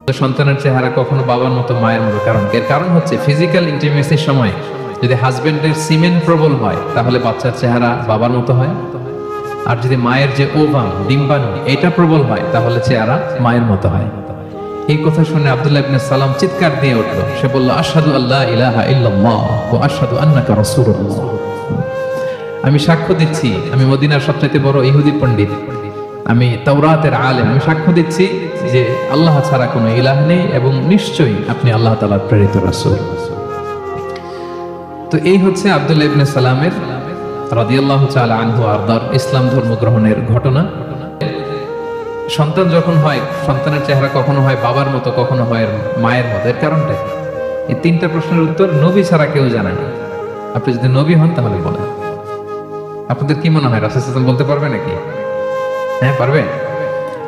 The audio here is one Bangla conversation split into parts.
সন্তানের চেহারা কখনো বাবার মতো মায়ের মতো, এর কারণ হচ্ছে ফিজিক্যাল ইন্টিমেসির সময় যদি হাজবেন্ডের সিমেন প্রবল হয় তাহলে বাচ্চার চেহারা বাবার মতো হয়, আর যদি মায়ের যে ওভাম ডিম্বাণু এটা প্রবল হয় তাহলে চেহারা মায়ের মতো হয়। এই কথা শুনে আব্দুল্লাহ ইবনে সালাম চিৎকার দিয়ে উঠল, সে বলল, আশহাদু আল্লা ইলাহা ইল্লাল্লাহ ওয়া আশহাদু আন্নাকা রাসূলুল্লাহ। আমি সাক্ষ্য দিচ্ছি আমি মদিনার সবচেয়ে বড় ইহুদি পণ্ডিত, আমি তাওরাতের আলেম, আমি সাক্ষ্য দিচ্ছি যে আল্লাহ ছাড়া কোনো ইলাহ নেই এবং নিশ্চয়ই আপনি আল্লাহ তাআলার প্রেরিত রাসূল। তো এই হচ্ছে আব্দুল্লাহ ইবনে সালামের রাদিয়াল্লাহু তাআলা আনহু আরদার ইসলাম ধর্ম গ্রহণের ঘটনা। সন্তান যখন হয়, সন্তানের চেহারা কখনো হয় বাবার মতো, কখনো হয় মায়ের মতো, এর কারণটা কি? এই তিনটা প্রশ্নের উত্তর নবী ছাড়া কেউ জানে না। আপনি যদি নবী হন তাহলে বলেন। আপনাদের কি মনে হয় রাসূল সাল্লাল্লাহু আলাইহি ওয়াসাল্লাম বলতে পারবে নাকি? হ্যাঁ, পারবে।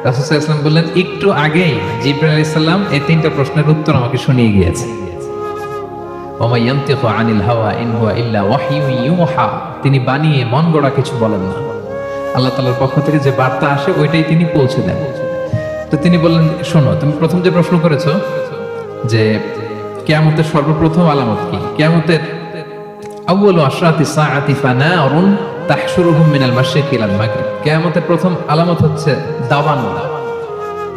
রাসূল সাল্লাল্লাহু আলাইহি ওয়াসাল্লাম বললেন, একটু আগেই জিবরাইল আলাইহিস সালাম এই তিনটা প্রশ্নের উত্তর আমাকে শুনিয়ে গিয়েছে। ওয়া মা ইয়ানতিকু আনিল হাওয়া ইন হুয়া ইল্লা ওয়াহয়ুন ইউহা। তিনি বানিয়ে মন গড়া কিছু বলেন না, আল্লাহ তাআলার পক্ষ থেকে যে বার্তা আসে ওইটাই তিনি পৌঁছে দেন। তো তিনি বললেন, শোনো, তুমি প্রথম যে প্রশ্ন করেছো যে কিয়ামতের সর্বপ্রথম আলামত কি, কিয়ামতের আউয়ালু আশরাতি সাআতি ফানারুন তাহশুরুহুম মিনাল মাশরিকি ইলাল মাগরিব। কিয়ামতের প্রথম আলামত হচ্ছে দাবানল,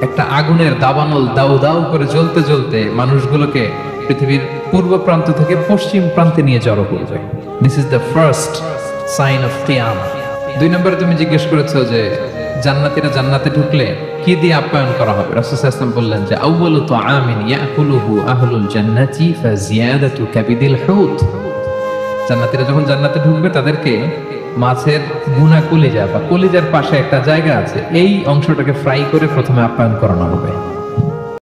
একটা আগুনের দাবানল দাউ দাউ করে জ্বলতে জ্বলতে মানুষগুলোকে পৃথিবীর পূর্ব প্রান্ত থেকে পশ্চিম প্রান্তে নিয়ে জড়ো করবে। This is the first sign of কিয়ামা। দুই নম্বরে তুমি জিজ্ঞেস করেছো যে জান্নাতীরা জান্নাতে ঢুকলে কি দিয়ে আপ্যায়ন করা হবে। রাসূল সাল্লাল্লাহু আলাইহি ওয়াসাল্লাম বললেন যে আউয়ালু তুআমিন ইয়াকুলুহু আহলুল জান্নাতি ফাজিয়াদাতু কাবিদিল হুত। জান্নাতীরা যখন জান্নাতে ঢুকবে তাদেরকে মাছের ভুনা কলিজা বা কলিজার পাশে একটা জায়গা আছে, এই অংশটাকে ফ্রাই করে প্রথমে আপ্যায়ন করানো হবে।